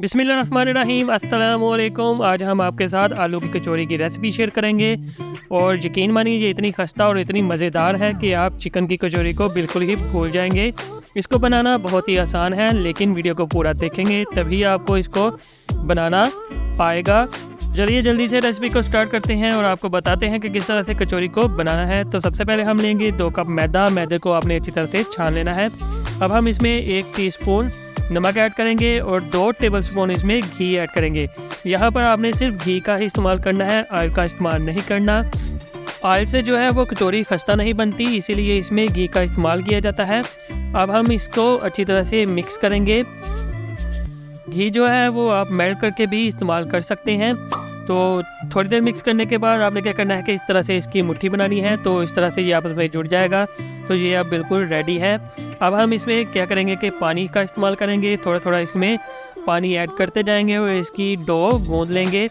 बिस्मिल्लाहिर्रहमानिर्रहीम, अस्सलाम वालेकुम। आज हम आपके साथ आलू की कचौरी की रेसिपी शेयर करेंगे और यकीन मानिए ये इतनी खस्ता और इतनी मज़ेदार है कि आप चिकन की कचौरी को बिल्कुल ही भूल जाएंगे। इसको बनाना बहुत ही आसान है, लेकिन वीडियो को पूरा देखेंगे तभी आपको इसको बनाना आएगा। चलिए जल्दी से रेसिपी को स्टार्ट करते हैं और आपको बताते हैं कि किस तरह से कचौरी को बनाना है। तो सबसे पहले हम लेंगे 2 कप मैदा। मैदे को आपने अच्छी तरह से छान लेना है। अब हम इसमें 1 टीस्पून नमक ऐड करेंगे और 2 टेबलस्पून इसमें घी ऐड करेंगे। यहाँ पर आपने सिर्फ घी का ही इस्तेमाल करना है, ऑयल का इस्तेमाल नहीं करना। ऑयल से जो है वो कचौरी खस्ता नहीं बनती, इसीलिए इसमें घी का इस्तेमाल किया जाता है। अब हम इसको अच्छी तरह से मिक्स करेंगे। घी जो है वो आप मेल्ट करके भी इस्तेमाल कर सकते हैं। तो थोड़ी देर मिक्स करने के बाद आपने क्या करना है कि इस तरह से इसकी मुट्ठी बनानी है, तो इस तरह से ये आपस में जुड़ जाएगा। तो ये अब बिल्कुल रेडी है। अब हम इसमें क्या करेंगे कि पानी का इस्तेमाल करेंगे। थोड़ा थोड़ा इसमें पानी ऐड करते जाएंगे और इसकी डो गूंद लेंगे।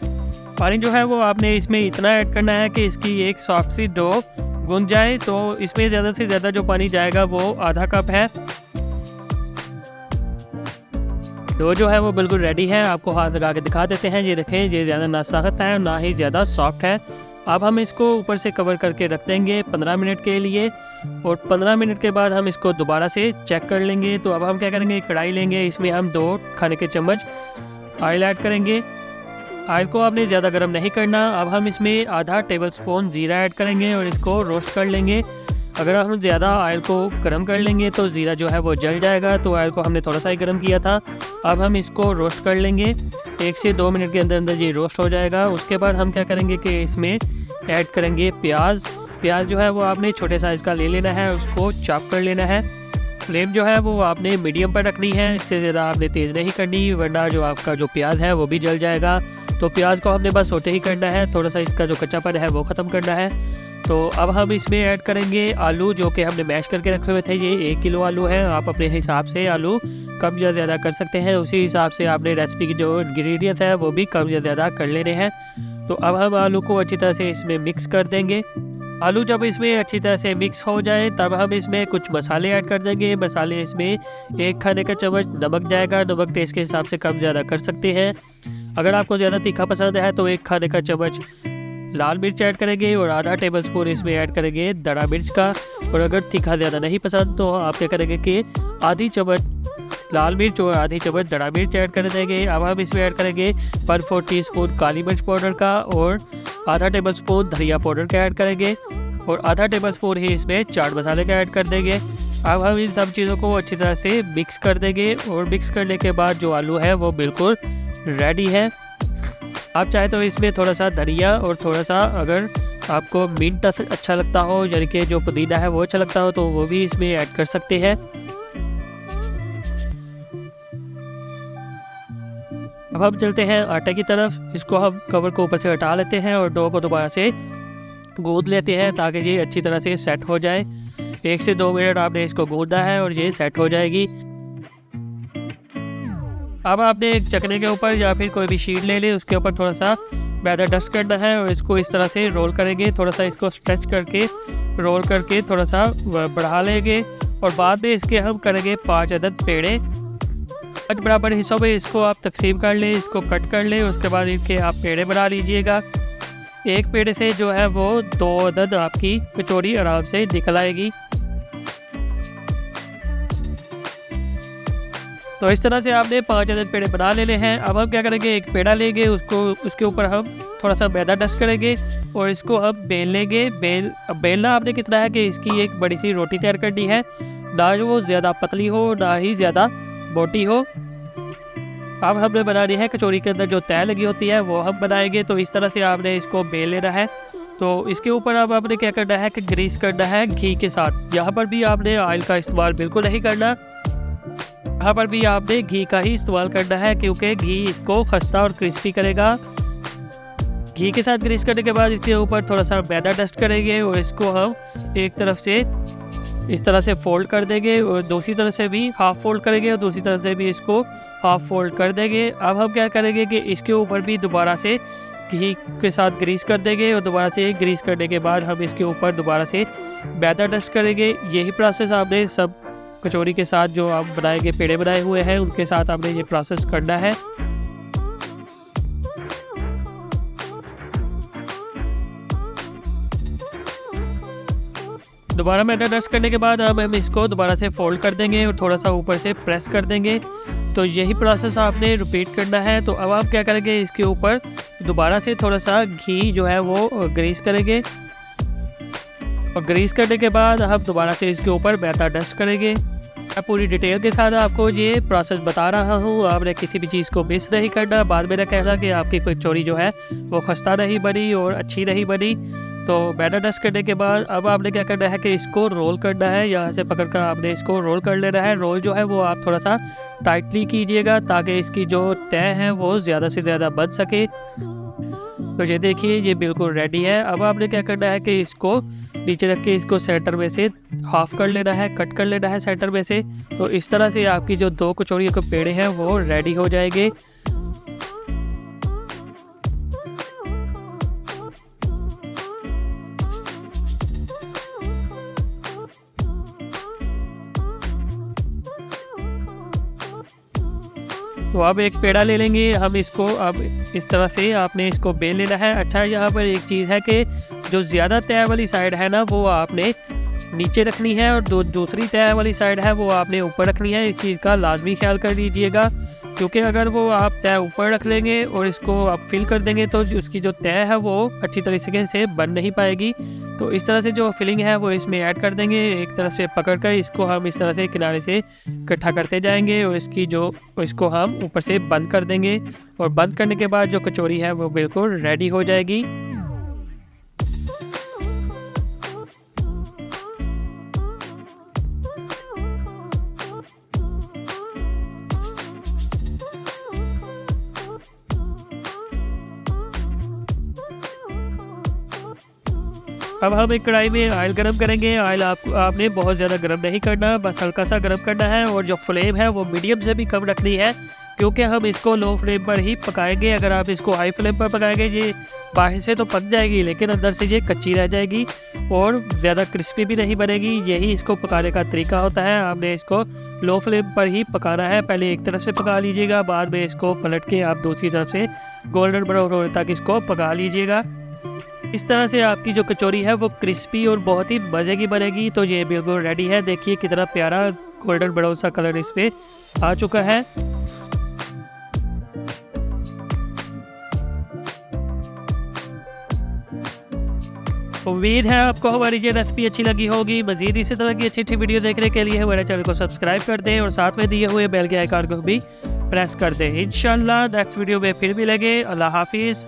पानी जो है वो आपने इसमें इतना ऐड करना है कि इसकी एक सॉफ्ट सी डो गूंद जाए। तो इसमें ज़्यादा से ज़्यादा जो पानी जाएगा वो आधा कप है। डो जो है वो बिल्कुल रेडी है। आपको हाथ लगा के दिखा देते हैं। ये देखें, ये ज़्यादा ना सख्त है ना ही ज़्यादा सॉफ्ट है। अब हम इसको ऊपर से कवर करके रख देंगे 15 मिनट के लिए और 15 मिनट के बाद हम इसको दोबारा से चेक कर लेंगे। तो अब हम क्या करेंगे, कढ़ाई लेंगे, इसमें हम 2 खाने के चम्मच ऑयल ऐड करेंगे। ऑयल को आपने ज़्यादा गर्म नहीं करना। अब हम इसमें आधा टेबलस्पून ज़ीरा ऐड करेंगे और इसको रोस्ट कर लेंगे। अगर हम ज़्यादा ऑयल को गर्म कर लेंगे तो ज़ीरा जो है वो जल जाएगा, तो ऑयल को हमने थोड़ा सा ही गर्म किया था। अब हम इसको रोस्ट कर लेंगे। 1 से 2 मिनट के अंदर अंदर ये रोस्ट हो जाएगा। उसके बाद हम क्या करेंगे कि इसमें ऐड करेंगे प्याज। प्याज जो है वो आपने छोटे साइज़ का ले लेना है, उसको चॉप कर लेना है। फ्लेम जो है वो आपने मीडियम पर रखनी है, इससे ज़्यादा आपने तेज़ नहीं करनी, वरना जो आपका जो प्याज है वो भी जल जाएगा। तो प्याज को हमने बस सोटे ही करना है, थोड़ा सा इसका जो कच्चापन है वो ख़त्म करना है। तो अब हम इसमें ऐड करेंगे आलू, जो कि हमने मैश करके रखे हुए थे। ये 1 किलो आलू है। आप अपने हिसाब से आलू कम या ज़्यादा कर सकते हैं। उसी हिसाब से आपने रेसिपी की जो इंग्रेडिएंट्स हैं वो भी कम या ज़्यादा कर लेने हैं। तो अब हम आलू को अच्छी तरह से इसमें मिक्स कर देंगे। आलू जब इसमें अच्छी तरह से मिक्स हो जाए तब हम इसमें कुछ मसाले ऐड कर देंगे। मसाले इसमें 1 खाने का चम्मच नमक जाएगा। नमक टेस्ट के हिसाब से कम ज़्यादा कर सकते हैं। अगर आपको ज़्यादा तीखा पसंद है तो 1 खाने का चम्मच लाल मिर्च ऐड करेंगे और आधा टेबलस्पून इसमें ऐड करेंगे दड़ा मिर्च का। और अगर तीखा ज़्यादा नहीं पसंद तो आप क्या करेंगे कि आधी चम्मच लाल मिर्च और आधी चम्मच दड़ा मिर्च ऐड कर देंगे। अब हम इसमें ऐड करेंगे 1/4 टीस्पून काली मिर्च पाउडर का और आधा टेबलस्पून धनिया पाउडर का ऐड करेंगे और आधा टेबलस्पून ही इसमें चाट मसाले का ऐड कर देंगे। अब हम इन सब चीज़ों को अच्छी तरह से मिक्स कर देंगे और मिक्स करने के बाद जो आलू है वो बिल्कुल रेडी है। आप चाहे तो इसमें थोड़ा सा धनिया और थोड़ा सा अगर आपको मिंट अच्छा लगता हो, यानी कि जो पुदीना है वो अच्छा लगता हो, तो वो भी इसमें ऐड कर सकते हैं। अब हम चलते हैं आटे की तरफ। इसको हम कवर को ऊपर से हटा लेते हैं और डो को दोबारा से गूंद लेते हैं ताकि ये अच्छी तरह से सेट हो जाए। 1 से 2 मिनट आपने इसको गूंदा है और ये सेट हो जाएगी। अब आपने एक चकने के ऊपर या फिर कोई भी शीट ले ले, उसके ऊपर थोड़ा सा मैदा डस्ट करना है और इसको इस तरह से रोल करेंगे। थोड़ा सा इसको स्ट्रेच करके रोल करके थोड़ा सा बढ़ा लेंगे और बाद में इसके हम करेंगे 5 अदद पेड़े। 5 बराबर हिस्सों में इसको आप तकसीम कर लें, इसको कट कर लें। उसके बाद इनके आप पेड़े बना लीजिएगा। एक पेड़े से जो है वो 2 अदद आपकी कचौरी आराम से निकल आएगी। तो इस तरह से आपने 5 अदद पेड़े बना लेने हैं। अब हम क्या करेंगे, एक पेड़ा लेंगे, उसके ऊपर हम थोड़ा सा मैदा डस्ट करेंगे और इसको हम बेल लेंगे। बेलना आपने कितना है कि इसकी एक बड़ी सी रोटी तैयार करनी है, ना जो वो ज़्यादा पतली हो ना ही ज़्यादा मोटी हो। अब हमने बनानी है कचौरी के अंदर जो तय लगी होती है वो हम बनाएंगे। तो इस तरह से आपने इसको बेल लेना है। तो इसके ऊपर अब आपने क्या करना है कि ग्रीस करना है घी के साथ। यहाँ पर भी आपने ऑयल का इस्तेमाल बिल्कुल नहीं करना, यहाँ पर भी आपने घी का ही इस्तेमाल करना है, क्योंकि घी इसको खस्ता और क्रिस्पी करेगा। घी के साथ ग्रीस करने के बाद इसके ऊपर थोड़ा सा मैदा डस्ट करेंगे और इसको हम एक तरफ से इस तरह से फोल्ड कर देंगे और दूसरी तरफ से भी हाफ फोल्ड करेंगे और दूसरी तरफ से भी इसको हाफ फोल्ड कर देंगे। अब हम क्या करेंगे कि इसके ऊपर भी दोबारा से घी के साथ ग्रीस कर देंगे और दोबारा से ग्रीस करने के बाद हम इसके ऊपर दोबारा से मैदा डस्ट करेंगे। यही प्रोसेस आपने सब कचौरी के साथ जो आप बनाएंगे पेड़े बनाए हुए हैं उनके साथ आपने ये प्रोसेस करना है। दोबारा मैदा डस्ट करने के बाद अब हम इसको दोबारा से फोल्ड कर देंगे और थोड़ा सा ऊपर से प्रेस कर देंगे। तो यही प्रोसेस आपने रिपीट करना है। तो अब आप क्या करेंगे, इसके ऊपर दोबारा से थोड़ा सा घी जो है वो ग्रीस करेंगे और ग्रीस करने के बाद हम दोबारा से इसके ऊपर मैदा डस्ट करेंगे। मैं पूरी डिटेल के साथ आपको ये प्रोसेस बता रहा हूँ, आपने किसी भी चीज़ को मिस नहीं करना। बाद में ना कहना कि आपकी कचौरी जो है वो खस्ता नहीं बनी और अच्छी नहीं बनी। तो मैदा डस्ट करने के बाद अब आपने क्या करना है कि इसको रोल करना है। यहाँ से पकड़ कर आपने इसको रोल कर लेना है। रोल जो है वो आप थोड़ा सा टाइटली कीजिएगा ताकि इसकी जो तय है वो ज़्यादा से ज़्यादा बन सके। तो ये देखिए ये बिल्कुल रेडी है। अब आपने क्या करना है कि इसको नीचे रख के इसको सेंटर में से हाफ कर लेना है, कट कर लेना है सेंटर में से। तो इस तरह से आपकी जो 2 कचौड़ियों के पेड़े हैं वो रेडी हो जाएंगे। तो अब एक पेड़ा ले लेंगे हम, इसको अब इस तरह से आपने इसको बेल लेना है। अच्छा, यहाँ पर एक चीज़ है कि जो ज़्यादा तय वाली साइड है ना वो आपने नीचे रखनी है और दूसरी तय वाली साइड है वो आपने ऊपर रखनी है। इस चीज़ का लाजमी ख्याल कर लीजिएगा, क्योंकि अगर वो आप तय ऊपर रख लेंगे और इसको आप फिल कर देंगे तो उसकी जो तय है वो अच्छी तरीके से बन नहीं पाएगी। तो इस तरह से जो फिलिंग है वो इसमें ऐड कर देंगे। एक तरफ से पकड़ कर इसको हम इस तरह से किनारे से इकट्ठा करते जाएंगे और इसको हम ऊपर से बंद कर देंगे। और बंद करने के बाद जो कचौरी है वो बिल्कुल रेडी हो जाएगी। अब हम एक कढ़ाई में ऑयल गरम करेंगे। ऑयल आपने बहुत ज़्यादा गरम नहीं करना, बस हल्का सा गरम करना है। और जो फ्लेम है वो मीडियम से भी कम रखनी है, क्योंकि हम इसको लो फ्लेम पर ही पकाएंगे। अगर आप इसको हाई फ्लेम पर पकाएंगे ये बाहर से तो पक जाएगी लेकिन अंदर से ये कच्ची रह जाएगी और ज़्यादा क्रिस्पी भी नहीं बनेगी। यही इसको पकाने का तरीका होता है। आपने इसको लो फ्लेम पर ही पकाना है। पहले एक तरफ से पका लीजिएगा, बाद में इसको पलट के आप दूसरी तरफ से गोल्डन ब्राउन होने तक इसको पका लीजिएगा। इस तरह से आपकी जो कचौरी है वो क्रिस्पी और बहुत ही मज़े की बनेगी। तो ये बिल्कुल रेडी है। देखिए कितना प्यारा गोल्डन ब्राउन सा कलर इस पे आ चुका है। उम्मीद है आपको हमारी ये रेसिपी अच्छी लगी होगी। मज़ीद इसी तरह की अच्छी वीडियो देखने के लिए हमारे चैनल को सब्सक्राइब कर दें और साथ में दिए हुए बेल के आइकन को भी प्रेस कर दें। इंशाल्लाह नेक्स्ट वीडियो में फिर मिलेंगे। अल्लाह हाफिज़।